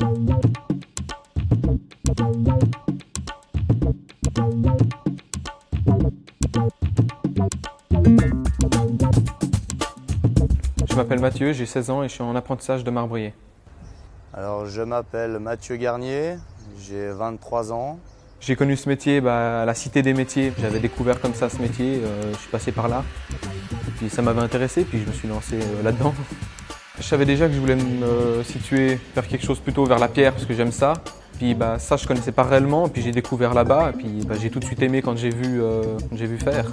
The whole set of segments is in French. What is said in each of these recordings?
Je m'appelle Mathieu, j'ai 16 ans et je suis en apprentissage de marbrier. Alors, je m'appelle Mathieu Garnier, j'ai 23 ans. J'ai connu ce métier à la Cité des métiers. J'avais découvert comme ça ce métier, je suis passé par là. Puis ça m'avait intéressé, puis je me suis lancé là-dedans. Je savais déjà que je voulais me situer vers quelque chose plutôt vers la pierre parce que j'aime ça. Puis ça je connaissais pas réellement, puis j'ai découvert là-bas, et puis j'ai tout de suite aimé quand j'ai vu faire.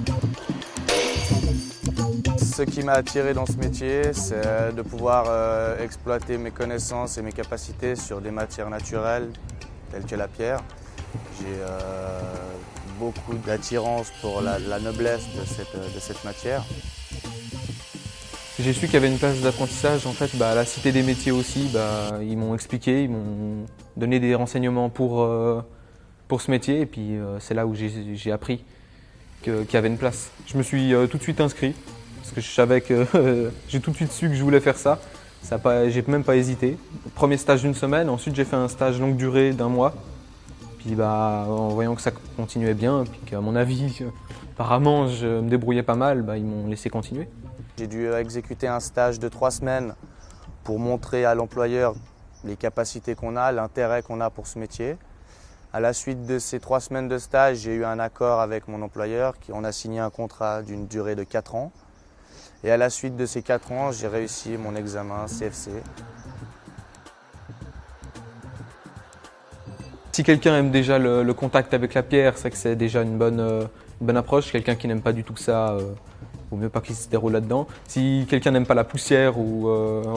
Ce qui m'a attiré dans ce métier, c'est de pouvoir exploiter mes connaissances et mes capacités sur des matières naturelles telles que la pierre. J'ai beaucoup d'attirance pour la noblesse de cette matière. J'ai su qu'il y avait une place d'apprentissage en fait, à la Cité des métiers aussi. Ils m'ont expliqué, ils m'ont donné des renseignements pour ce métier, et puis c'est là où j'ai appris qu'il y avait une place. Je me suis tout de suite inscrit parce que je savais que j'ai tout de suite su que je voulais faire ça. J'ai même pas hésité. Premier stage d'une semaine, ensuite j'ai fait un stage longue durée d'1 mois. Puis en voyant que ça continuait bien, puis qu'à mon avis, apparemment je me débrouillais pas mal, ils m'ont laissé continuer. J'ai dû exécuter un stage de 3 semaines pour montrer à l'employeur les capacités qu'on a, l'intérêt qu'on a pour ce métier. À la suite de ces 3 semaines de stage, j'ai eu un accord avec mon employeur, on a signé un contrat d'une durée de 4 ans. Et à la suite de ces 4 ans, j'ai réussi mon examen CFC. Si quelqu'un aime déjà le contact avec la pierre, c'est que c'est déjà une bonne approche. Quelqu'un qui n'aime pas du tout ça, vaut mieux pas qu'il se déroule là-dedans. Si quelqu'un n'aime pas la poussière ou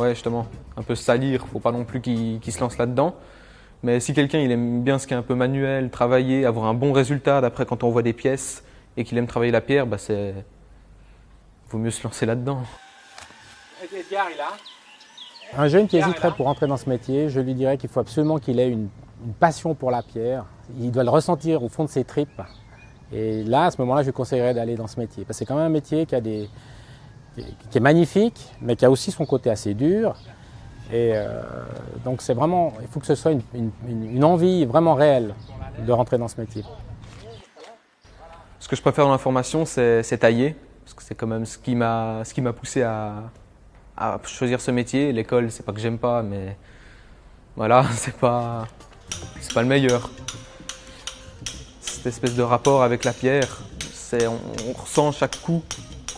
justement un peu se salir, faut pas non plus qu'il se lance là-dedans. Mais si quelqu'un il aime bien ce qui est un peu manuel, travailler, avoir un bon résultat d'après quand on voit des pièces et qu'il aime travailler la pierre, vaut mieux se lancer là-dedans. Un jeune qui hésiterait pour entrer dans ce métier, je lui dirais qu'il faut absolument qu'il ait une passion pour la pierre. Il doit le ressentir au fond de ses tripes. Et là, à ce moment-là, je lui conseillerais d'aller dans ce métier. Parce que c'est quand même un métier qui est magnifique, mais qui a aussi son côté assez dur. Et donc c'est vraiment, il faut que ce soit une envie vraiment réelle de rentrer dans ce métier. Ce que je préfère dans la formation, c'est tailler. Parce que c'est quand même ce qui m'a poussé à choisir ce métier. L'école, c'est pas que j'aime pas, mais voilà, c'est pas le meilleur. Cette espèce de rapport avec la pierre, on ressent chaque coup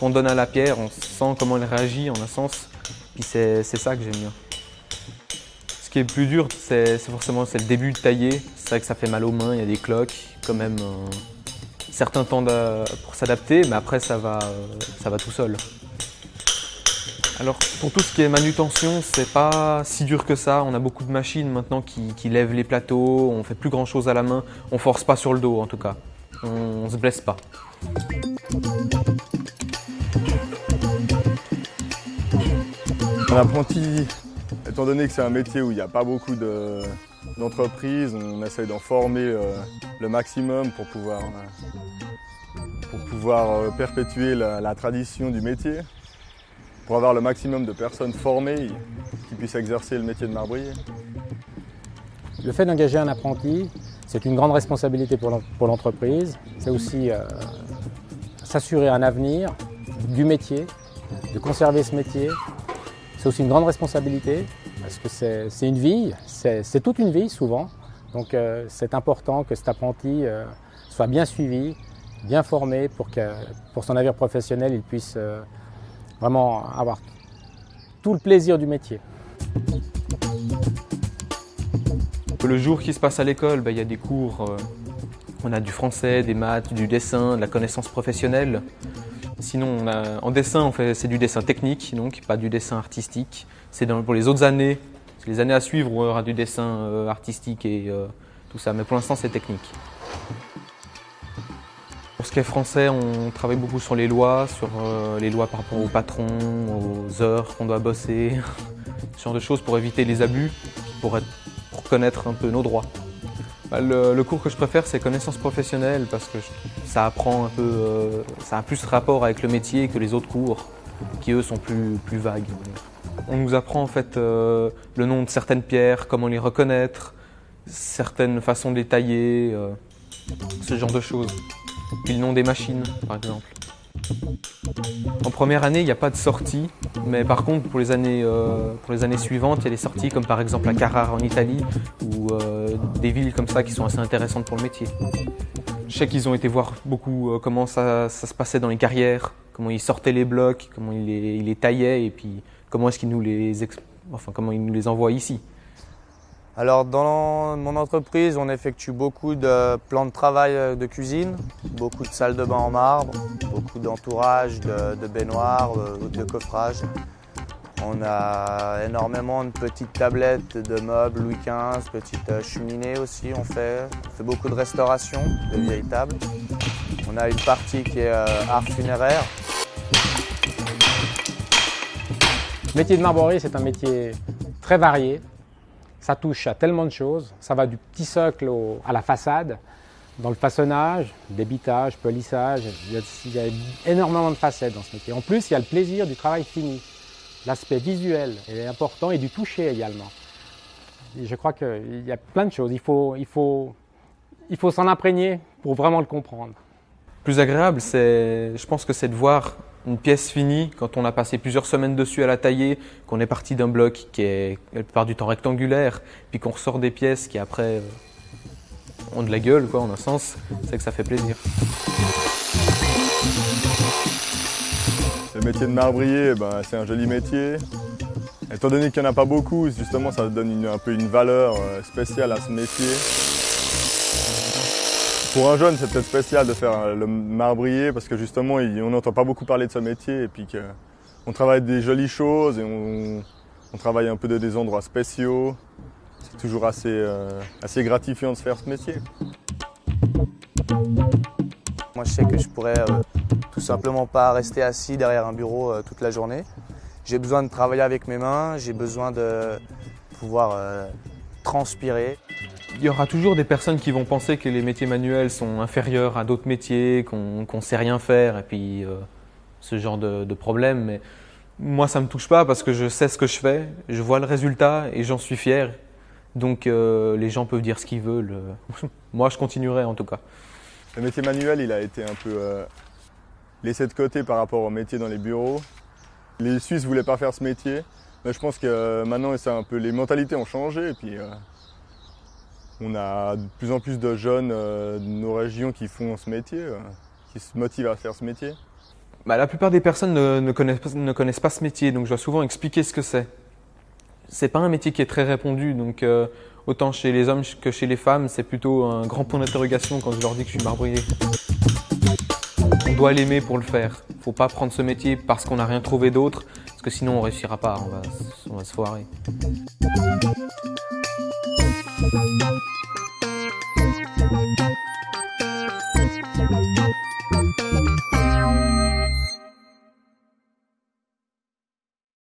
qu'on donne à la pierre, on sent comment elle réagit en un sens, puis c'est ça que j'aime bien. Ce qui est le plus dur, c'est forcément le début de tailler. C'est vrai que ça fait mal aux mains, il y a des cloques, quand même certains temps pour s'adapter, mais après ça va tout seul. Alors pour tout ce qui est manutention, c'est pas si dur que ça. On a beaucoup de machines maintenant qui lèvent les plateaux, on fait plus grand chose à la main, on force pas sur le dos en tout cas, on se blesse pas. Un apprenti, étant donné que c'est un métier où il n'y a pas beaucoup d'entreprises, on essaye d'en former le maximum pour pouvoir perpétuer la tradition du métier, pour avoir le maximum de personnes formées qui puissent exercer le métier de marbrier. Le fait d'engager un apprenti, c'est une grande responsabilité pour l'entreprise. C'est aussi s'assurer un avenir du métier, de conserver ce métier. C'est aussi une grande responsabilité parce que c'est une vie, c'est toute une vie souvent. Donc c'est important que cet apprenti soit bien suivi, bien formé pour son avenir professionnel, il puisse vraiment avoir tout le plaisir du métier. Le jour qui se passe à l'école, il y a des cours, on a du français, des maths, du dessin, de la connaissance professionnelle. Sinon, en dessin, c'est du dessin technique, donc pas du dessin artistique. C'est pour les autres années, les années à suivre, où il y aura du dessin artistique et tout ça, mais pour l'instant c'est technique. Pour ce qui est français, on travaille beaucoup sur les lois par rapport au patron, aux heures qu'on doit bosser, ce genre de choses pour éviter les abus, pour connaître un peu nos droits. Le cours que je préfère, c'est connaissances professionnelles parce que ça apprend un peu, ça a plus rapport avec le métier que les autres cours qui eux sont plus vagues. On nous apprend en fait le nom de certaines pierres, comment les reconnaître, certaines façons de les tailler, ce genre de choses. Puis le nom des machines, par exemple. En première année, il n'y a pas de sortie, mais par contre, pour les années suivantes, il y a des sorties comme par exemple à Carrare en Italie ou des villes comme ça qui sont assez intéressantes pour le métier. Je sais qu'ils ont été voir beaucoup comment ça se passait dans les carrières, comment ils sortaient les blocs, comment ils les taillaient et puis comment est-ce qu'ils nous comment ils nous les envoient ici. Alors dans mon entreprise, on effectue beaucoup de plans de travail de cuisine, beaucoup de salles de bain en marbre, beaucoup d'entourage, de baignoires, de coffrage. On a énormément de petites tablettes de meubles Louis XV, petites cheminées aussi on fait beaucoup de restauration de vieilles tables. On a une partie qui est art funéraire. Le métier de marbrier, c'est un métier très varié. Ça touche à tellement de choses. Ça va du petit socle à la façade, dans le façonnage, débitage, polissage. Il y a énormément de facettes dans ce métier. En plus, il y a le plaisir du travail fini. L'aspect visuel est important et du toucher également. Et je crois qu'il y a plein de choses. Il faut s'en imprégner pour vraiment le comprendre. Le plus agréable, je pense que c'est de voir une pièce finie quand on a passé plusieurs semaines dessus à la tailler, qu'on est parti d'un bloc qui est la plupart du temps rectangulaire, puis qu'on ressort des pièces qui après ont de la gueule, quoi, en un sens, c'est que ça fait plaisir. Le métier de marbrier, c'est un joli métier. Étant donné qu'il n'y en a pas beaucoup, justement, ça donne un peu une valeur spéciale à ce métier. Pour un jeune, c'est peut-être spécial de faire le marbrier parce que justement, on n'entend pas beaucoup parler de ce métier et puis qu'on travaille des jolies choses et on travaille un peu des endroits spéciaux. C'est toujours assez gratifiant de se faire ce métier. Moi, je sais que je pourrais tout simplement pas rester assis derrière un bureau toute la journée. J'ai besoin de travailler avec mes mains, j'ai besoin de pouvoir transpirer. Il y aura toujours des personnes qui vont penser que les métiers manuels sont inférieurs à d'autres métiers, qu'on ne sait rien faire et puis ce genre de problème. Mais moi, ça ne me touche pas parce que je sais ce que je fais, je vois le résultat et j'en suis fier. Donc les gens peuvent dire ce qu'ils veulent. Moi, je continuerai en tout cas. Le métier manuel, il a été un peu laissé de côté par rapport au métier dans les bureaux. Les Suisses ne voulaient pas faire ce métier. Mais je pense que maintenant, les mentalités ont changé. Et puis, on a de plus en plus de jeunes de nos régions qui font ce métier, qui se motivent à faire ce métier. La plupart des personnes ne connaissent pas ce métier, donc je dois souvent expliquer ce que c'est. C'est pas un métier qui est très répandu, donc autant chez les hommes que chez les femmes, c'est plutôt un grand point d'interrogation quand je leur dis que je suis marbrier. On doit l'aimer pour le faire. Faut pas prendre ce métier parce qu'on n'a rien trouvé d'autre, parce que sinon on réussira pas, on va se foirer.